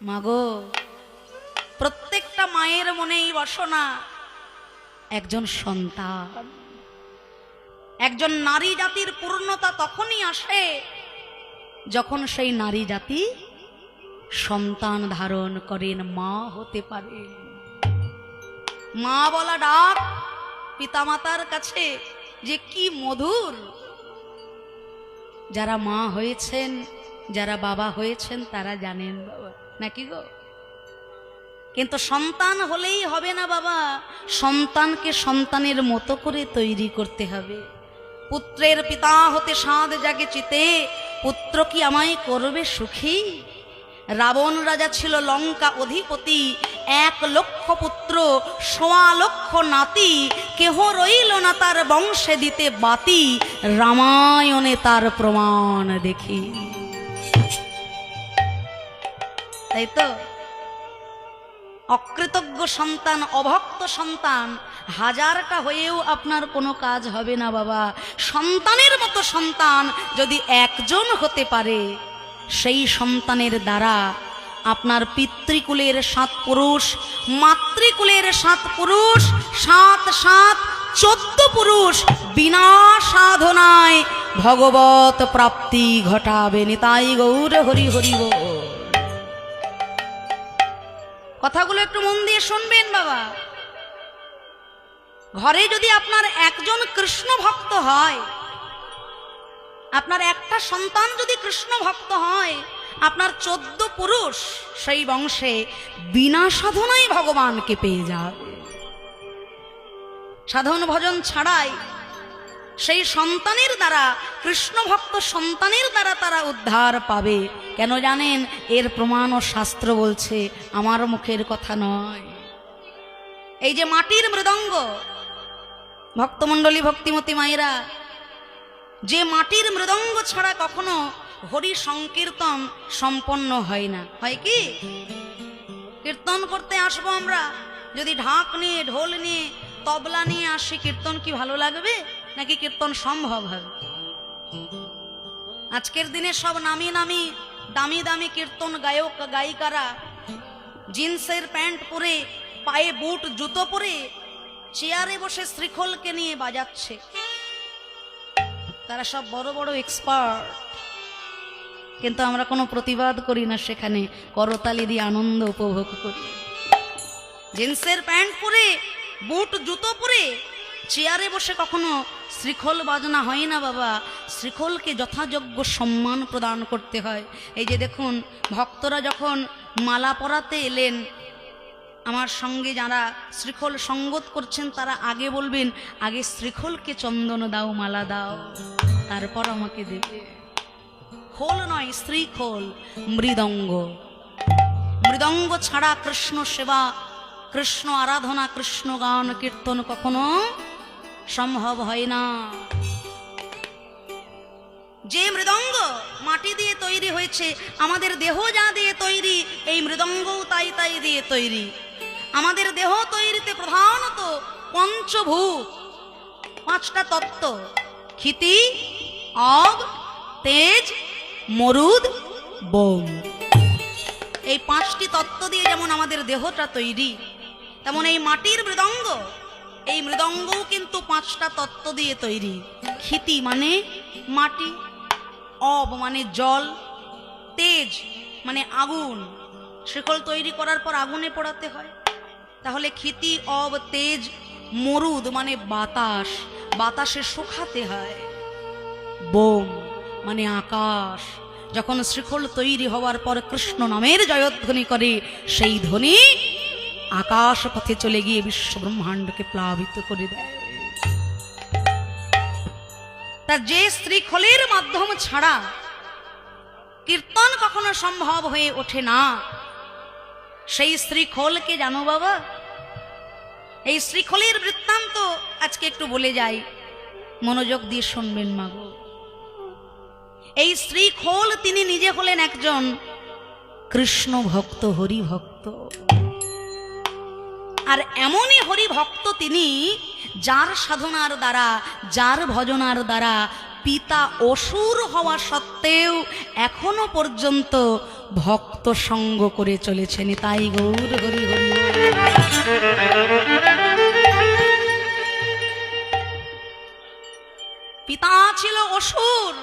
মাগো, প্রত্যেকটা মায়ের মনেই বাসনা একজন সন্তান। একজন নারী জাতির পূর্ণতা তখনই আসে যখন সেই নারী জাতি সন্তান ধারণ করেন, মা হতে পারেন। মা বলা ডাক পিতামাতার কাছে যে কি মধুর। যারা মা হয়েছেন, যারা বাবা হয়েছেন তারা জানেন বাবা, নাকি গো? কিন্তু সন্তান হলেই হবে না বাবা, সন্তানকে সন্তানের মতো করে তৈরি করতে হবে। পুত্রের পিতা হতে সাধ জাগে চিতে, পুত্র কি আমায় করবে সুখী? রাবণ রাজা ছিল লঙ্কা অধিপতি, 1 লক্ষ পুত্র 1.25 লক্ষ নাতি, কেহ রইল না তার বংশে দিতে বাতি। রামায়ণে তার প্রমাণ দেখি। তাই তো অকৃতজ্ঞ সন্তান, অভক্ত সন্তান হাজারটা হয়েও আপনার কোনো কাজ হবে না বাবা। সন্তানের মতো সন্তান যদি একজন হতে পারে, সেই সন্তানের দ্বারা আপনার পিতৃকুলের 7 পুরুষ, মাতৃকুলের 7 পুরুষ, 7 7 14 পুরুষ বিনা সাধনায় ভগবত প্রাপ্তি ঘটাবে। নিতাই গৌর হরি হরি বল। কথাগুলো একটু মন দিয়ে শুনবেন বাবা। ঘরে যদি আপনার একজন কৃষ্ণ ভক্ত হয়, আপনার একটা সন্তান যদি কৃষ্ণ ভক্ত হয়, আপনার 14 পুরুষ সেই বংশে বিনা সাধনায় ভগবানকে পেয়ে যাবে। সাধন ভজন ছাড়াই সেই সন্তানের দ্বারা, কৃষ্ণ ভক্ত সন্তানের দ্বারা তারা উদ্ধার পাবে। কেন জানেন? এর প্রমাণ ও শাস্ত্র বলছে, আমার মুখের কথা নয়। এই যে মাটির মৃদঙ্গ, ভক্তমণ্ডলী ভক্তিমতী মায়েরা, যে মাটির মৃদঙ্গ ছাড়া কখনো হরি সংকীর্তন সম্পন্ন হয় না। হয় কি? কীর্তন করতে আসবো আমরা, যদি ঢাক নিয়ে, ঢোল নিয়ে, তবলা নিয়ে আসি, কীর্তন কি ভালো লাগবে? নাকি কীর্তন সম্ভব হবে? আজকের দিনে সব নামি নামি দামি দামি কীর্তন গায়ক গায়িকারা জিন্সের প্যান্ট পরে, পায়ে বুট জুতো পরে চেয়ারে বসে শ্রীখোলকে নিয়ে বাজাচ্ছে। তারা সব বড় বড় এক্সপার্ট, কিন্তু আমরা কোনো প্রতিবাদ করি না, সেখানে করতালি দিয়ে আনন্দ উপভোগ করি। জিন্সের প্যান্ট পরে, বুট জুতো পরে চেয়ারে বসে কখনো শ্রীখোল বাজনা হয় না বাবা। শ্রীখোলকে যথাযোগ্য সম্মান প্রদান করতে হয়। এই যে দেখুন, ভক্তরা যখন মালা পরাতে এলেন, আমার সঙ্গে যারা শ্রীখোল সঙ্গত করছেন তারা আগে বলবেন, আগে শ্রীখোলকে চন্দন দাও, মালা দাও, তারপর আমাকে দেবে। খোল নয়, শ্রীখোল, মৃদঙ্গ। মৃদঙ্গ ছাড়া কৃষ্ণ সেবা, কৃষ্ণ আরাধনা, কৃষ্ণ গান কীর্তন কখনো সম্ভব হয় না। যে মৃদঙ্গ মাটি দিয়ে তৈরি হয়েছে, আমাদের দেহ যা দিয়ে তৈরি, এই মৃদঙ্গও তাই তাই দিয়ে তৈরি। আমাদের দেহ তৈরিতে প্রধানত পঞ্চভূত, 5টা তত্ত্ব, ক্ষিতি, অব, তেজ, মরুদ, বোম। এই 5টি তত্ত্ব দিয়ে যেমন আমাদের দেহটা তৈরি, তেমন এই মাটির মৃদঙ্গ, এই মৃদঙ্গও কিন্তু 5টা তত্ত্ব দিয়ে তৈরি। ক্ষিতি মানে মাটি, অব মানে জল, তেজ মানে আগুন। শ্রীখোল তৈরি করার পর আগুনে পোড়াতে হয়। তাহলে ক্ষিতি, অব, তেজ, মরুদ মানে বাতাস, বাতাসে শুকাতে হয়। বোম মানে আকাশ। যখন শ্রীখোল তৈরি হওয়ার পর কৃষ্ণ নামের জয়ধ্বনি করে, সেই ধ্বনি আকাশ পথে চলে গিয়ে বিশ্ব ব্রহ্মাণ্ডকে প্লাবিত করে দেয়। তা যে শ্রীখোলের মাধ্যম ছাড়া কীর্তন কখনো সম্ভব হয়ে ওঠে না, সেই শ্রীখোলকে জানো বাবা? এই শ্রীখোলের বৃত্তান্ত আজকে একটু বলে যাই, মনোযোগ দিয়ে শুনবেন মাগো। এই শ্রীখোল তিনি নিজে হলেন একজন কৃষ্ণ ভক্ত, হরি ভক্ত। আর এমনই হরি ভক্ত তিনি, যার সাধনার দ্বারা, যার ভজনার দ্বারা পিতা অসুর হওয়া সত্ত্বেও এখনো পর্যন্ত ভক্ত সঙ্গ করে চলেছেন। তাই গৌর হরি হরি। পিতা ছিল অসুর,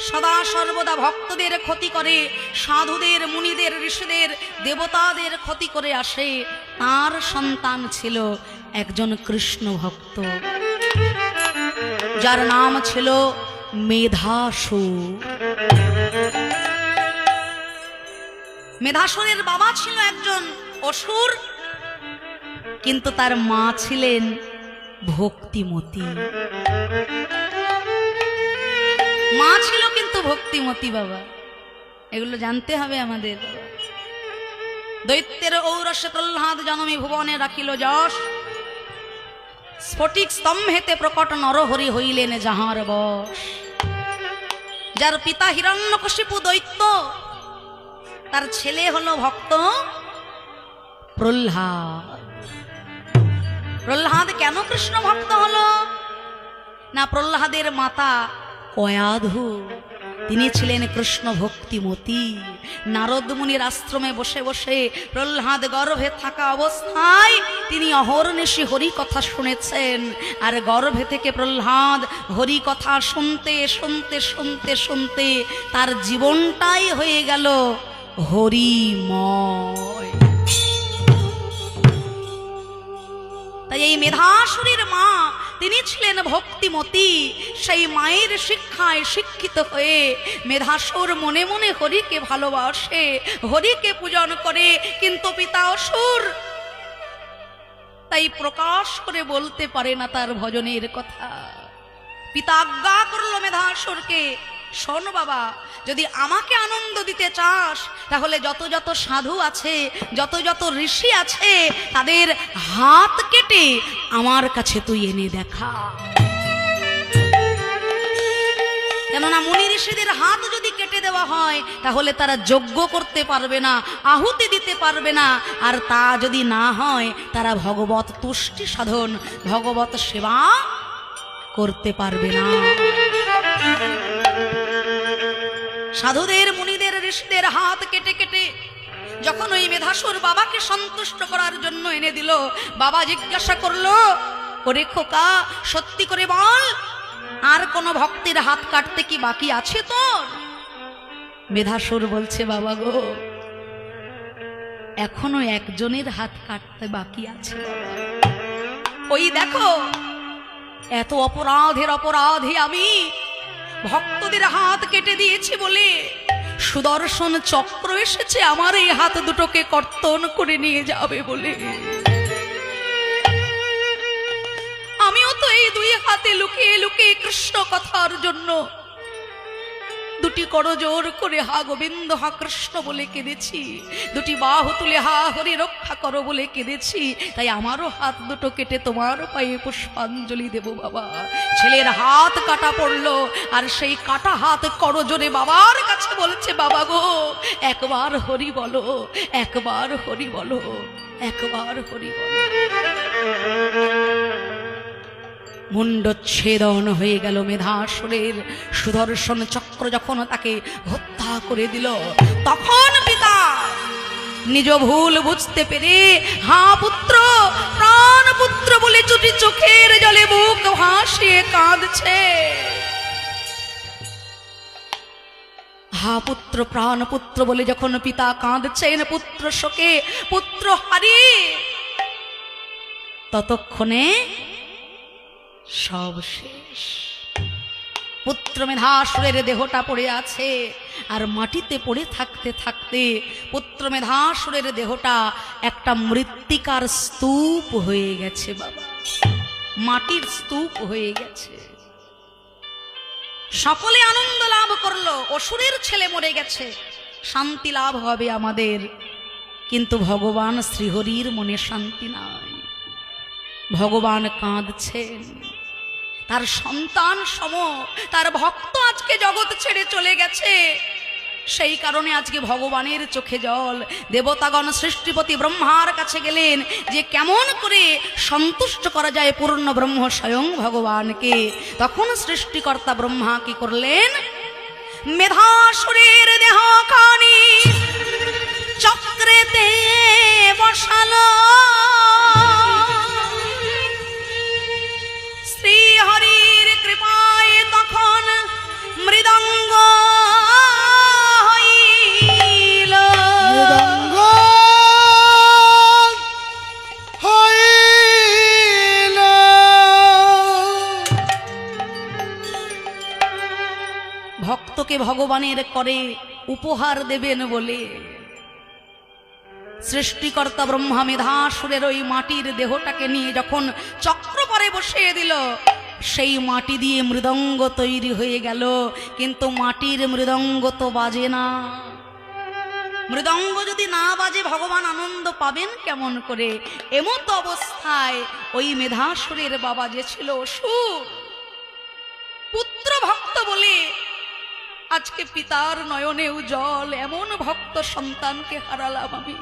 সদা সর্বদা ভক্তদের ক্ষতি করে, সাধুদের, মুনিদের, ঋষিদের, দেবতাদের ক্ষতি করে আসে। তার সন্তান ছিল একজন কৃষ্ণ ভক্ত, যার নাম ছিল মেধাসুর। মেধাসুরের বাবা ছিল একজন অসুর, কিন্তু তার মা ছিলেন ভক্তিমতী। মা ছিল কিন্তু ভক্তিমতী। বাবা, এগুলো জানতে হবে আমাদের। দৈত্যের ঔরসে প্রহ্লাদ জনমী ভুবনে রাখিল যশ, স্ফটিক স্তম্ভেতে প্রকট নরহরি হইলেন যাহার বশ। যার পিতা হিরণ্যকশিপু দৈত্য, তার ছেলে হলো ভক্ত প্রহ্লাদ। প্রহ্লাদ কেন কৃষ্ণ ভক্ত হলো? না, প্রহ্লাদের মাতা কয়াধু, তিনি ছিলেন কৃষ্ণ ভক্তিমতী। নারদ মুনির আশ্রমে বসে বসে প্রহ্লাদ গর্ভে থাকা অবস্থায় তিনি অহর্নিশি হরি কথা শুনেছেন। আর গর্ভে থেকে প্রহ্লাদ হরি কথা শুনতে শুনতে শুনতে শুনতে তার জীবনটাই হয়ে গেল হরিময়। তাই এই মেধাসুরীর মা, তিনি ছিলেন ভক্তিমতী। সেই মায়ের শিক্ষায় শিক্ষিত হয়ে মেধাসুর মনে মনে হরিকে ভালোবাসে, হরিকে পূজন করে। কিন্তু পিতা অসুর, তাই প্রকাশ করে বলতে পারে না তার ভজনের কথা। পিতা আজ্ঞা করলো মেধাসুরকে, শোন বাবা, যদি আমাকে আনন্দ দিতে চাস তাহলে যত যত সাধু আছে, যত যত ঋষি আছে, তাদের হাত কেটে আমার কাছে তুই এনে দেখা। কেননা মুনি ঋষিদের হাত যদি কেটে দেওয়া হয় তাহলে তারা যজ্ঞ করতে পারবে না, আহুতি দিতে পারবে না। আর তা যদি না হয় তারা ভগবত তুষ্টি সাধন, ভগবত সেবা করতে পারবে না। সাধুদের, মুনিদের, ঋষিদের হাত কেটে কেটে যখন ওই মেধাসুর বাবাকে সন্তুষ্ট করার জন্য এনে দিল, বাবা জিজ্ঞাসা করলো, ওরে খোকা, সত্যি করে বল, আর কোন ভক্তের হাত কাটতে কি বাকি আছে তোর? মেধাসুর বলছে, বাবা গো, এখনো একজনের হাত কাটতে বাকি আছে। ওই দেখো, এত অপরাধের অপরাধী আমি, ভক্তদের হাত কেটে দিয়েছি বলে সুদর্শন চক্র এসেছে আমার এই হাত দুটোকে কর্তন করে নিয়ে যাবে বলে। আমিও তো এই দুই হাতে লুকিয়ে লুকিয়ে কৃষ্ণ কথার জন্য দুটি করজোর করে হা গোবিন্দ হা কৃষ্ণ বলে কেঁদেছি, দুটি বাহু তুলে হা হরি রক্ষা করো বলে কেঁদেছি। তাই আমারও হাত দুটো কেটে তোমার পায়ে পুষ্পাঞ্জলি দেব বাবা। ছেলের হাত কাটা পড়লো, আর সেই কাটা হাত করজোরে বাবার কাছে বলছে, বাবা গো, একবার হরি বলো, একবার হরি বলো, একবার হরি বলো। মুন্ডচ্ছেদন হয়ে গেল মেধাসুরের। সুদর্শন চক্র যখন তাকে হত্যা করে দিল, তখন পিতা নিজ ভুল বুঝতে পেরে, হা পুত্র, প্রাণ পুত্র বলে চুটি চোখের জলে বুক ভাসিয়ে কাঁদছে। হা পুত্র, প্রাণ পুত্র বলে যখন পিতা কাঁদছেন পুত্র শোকে, পুত্র হারিয়ে, ততক্ষণে সব শেষ। পুত্র মেধাসুরের দেহটা পড়ে আছে, আর মাটিতে পড়ে থাকতে থাকতে পুত্র মেধাসুরের দেহটা একটা মৃত্তিকার স্তূপ হয়ে গেছে বাবা, মাটির স্তূপ হয়ে গেছে। সকলে আনন্দ লাভ করলো, অসুরের ছেলে মরে গেছে, শান্তি লাভ হবে আমাদের। কিন্তু ভগবান শ্রীহরির মনে শান্তি নাই। ভগবান কাঁদছেন, তার সন্তান সম, তার ভক্ত আজকে জগৎ ছেড়ে চলে গেছে। সেই কারণে আজকে ভগবানের চোখে জল। দেবতাগণ সৃষ্টিপতি ব্রহ্মার কাছে গেলেন যে কেমন করে সন্তুষ্ট করা যায় পূর্ণ ব্রহ্ম স্বয়ং ভগবানকে। তখন সৃষ্টিকর্তা ব্রহ্মা কি করলেন? মেধাসুরের দেহ খানি ভগবানের করে উপহার দেবেন বলে সৃষ্টিকর্তা ব্রহ্মা মেধাসুরের ওই মাটির দেহটাকে নিয়ে যখন চক্র পরে বসিয়ে দিল, সেই মাটি দিয়ে মৃদঙ্গ তৈরি হয়ে গেল। কিন্তু মাটির মৃদঙ্গ তো বাজে না। মৃদঙ্গ যদি না বাজে ভগবান আনন্দ পাবেন কেমন করে? এমত অবস্থায় ওই মেধাসুরের বাবা যে ছিল অসুর, পুত্র ভক্ত বলে আজকে পিতার নয়নেও জল, এমন ভক্ত সন্তানকে হারালাম আমি।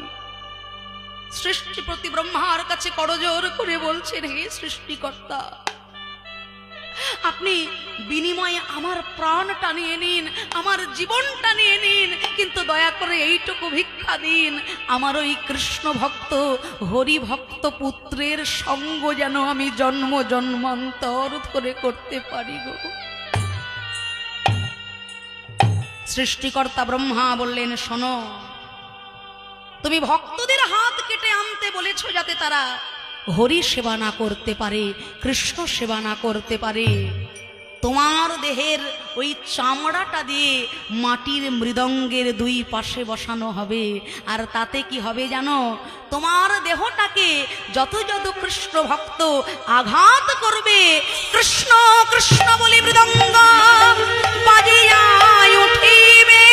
সৃষ্টিপতি ব্রহ্মার কাছে করজোর করে বলছেন, হে সৃষ্টিকর্তা, আপনি বিনিময়ে আমার প্রাণটা নিয়ে নিন, আমার জীবনটা নিয়ে নিন, কিন্তু দয়া করে এইটুকু ভিক্ষা দিন, আমার ওই কৃষ্ণ ভক্ত হরি ভক্ত পুত্রের সঙ্গ যেন আমি জন্ম জন্মান্তর ধরে করতে পারি গো। সৃষ্টিকর্তা ব্রহ্মা বললেন, শোনো, তুমি ভক্তদের হাত কেটে আনতে বলেছ যাতে তারা হরি সেবা না করতে পারে, কৃষ্ণ সেবা না করতে পারে। তোমার দেহের ওই চামড়াটা দিয়ে মাটির মৃদঙ্গের দুই পাশে বসানো হবে। আর তাতে কি হবে জানো? তোমার দেহটাকে যত যত কৃষ্ণ ভক্ত আঘাত করবে, কৃষ্ণ কৃষ্ণ বলে মৃদঙ্গ বাজিয়া উঠিবে।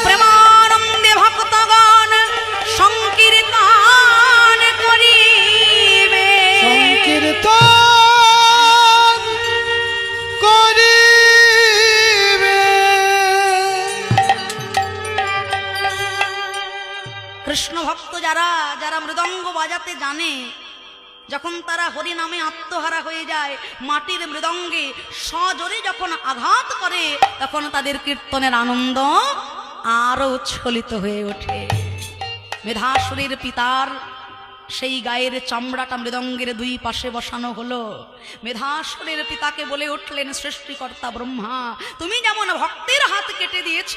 প্রেমানন্দে ভক্তগণ সংকীর্তন করিবে, সংকীর্তন করিবে। কৃষ্ণ ভক্ত যারা যারা মৃদঙ্গ বাজাতে জানে, যখন তারা হরি নামে আত্মহারা হয়ে যায়, মাটির মৃদঙ্গে সজোরে যখন আঘাত করে, তখন তাদের কীর্তনের আনন্দ আরো উচ্ছ্বলিত হয়ে ওঠে। মেধাসুরের পিতার সেই গায়ের চামড়াটা মৃদঙ্গের দুই পাশে বসানো হলো। মেধাসুরের পিতাকে বলে উঠলেন, সৃষ্টিকর্তা ব্রহ্মা, তুমি যেমন ভক্তের হাত কেটে দিয়েছ,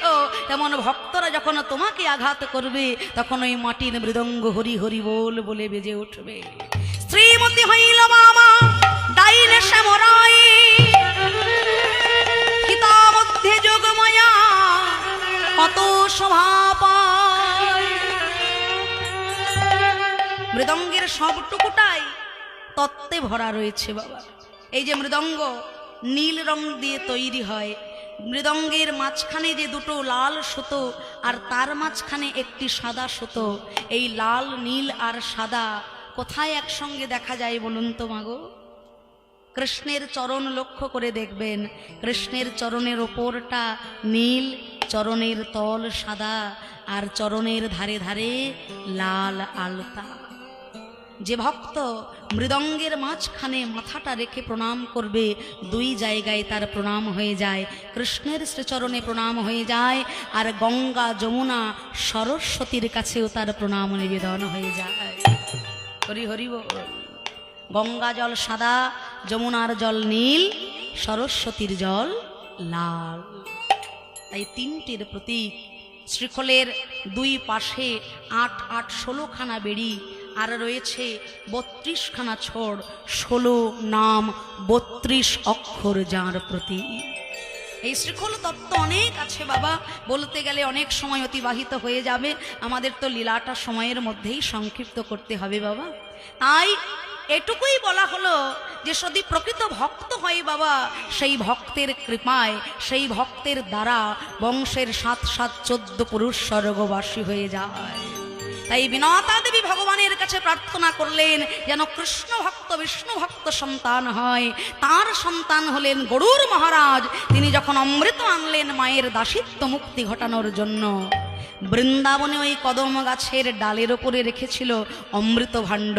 তেমন ভক্তরা যখন তোমাকে আঘাত করবে, তখন ওই মাটির মৃদঙ্গ হরি হরি বল বলে বেজে উঠবে। শ্রীমতী হইল মামা ডাইলে শ্যামরাই, পিতা মধ্যে যোগমায়া কত শোভা পায়। মৃদঙ্গের সবটুকুটাই তত্ত্বে ভরা রয়েছে বাবা। এই যে মৃদঙ্গ নীল রং দিয়ে তৈরি হয়, মৃদঙ্গের মাঝখানে যে দুটো লাল সুতো আর তার মাঝখানে একটি সাদা সুতো, এই লাল নীল আর সাদা কোথায় একসঙ্গে দেখা যায় বলুন তো মাগো? কৃষ্ণের চরণ লক্ষ্য করে দেখবেন, কৃষ্ণের চরণের ওপরটা নীল, চরণের তল সাদা, আর চরণের ধারে ধারে লাল আলতা। যে ভক্ত মৃদঙ্গের মাঝখানে মাথাটা রেখে প্রণাম করবে, দুই জায়গায় তার প্রণাম হয়ে যায়। কৃষ্ণের শ্রীচরণে প্রণাম হয়ে যায়, আর গঙ্গা যমুনা সরস্বতীর কাছেও তার প্রণাম নিবেদন হয়ে যায়। হরি হরি বল। গঙ্গা জল সাদা, যমুনার জল নীল, সরস্বতীর জল লাল। তাই তিনটির প্রতীক। শ্রীখলের দুই পাশে ৮ ৮ 16খানা বেড়ি, আর রয়েছে ৩২খানা ছোড়, ১৬ নাম, ৩২ অক্ষর যার প্রতীক। এই শ্রীখল তত্ত্ব অনেক আছে বাবা, বলতে গেলে অনেক সময় অতিবাহিত হয়ে যাবে, আমাদের তো লীলাটা সময়ের মধ্যেই সংক্ষিপ্ত করতে হবে বাবা। তাই এটুকুই বলা হলো যে যদি প্রকৃত ভক্ত হয় বাবা, সেই ভক্তের কৃপায়, সেই ভক্তের দ্বারা বংশের ৭ ৭ 14 পুরুষ স্বর্গবাসী হয়ে যায়। তাই বিনতা দেবী ভগবানের কাছে প্রার্থনা করলেন যেন কৃষ্ণ ভক্ত বিষ্ণু ভক্ত সন্তান হয়। তার সন্তান হলেন গরুড় মহারাজ। তিনি যখন অমৃত আনলেন মায়ের দাসিত্ব মুক্তি ঘটানোর জন্য, বৃন্দাবনে ওই কদম গাছের ডালের ওপরে রেখেছিল অমৃত ভাণ্ড।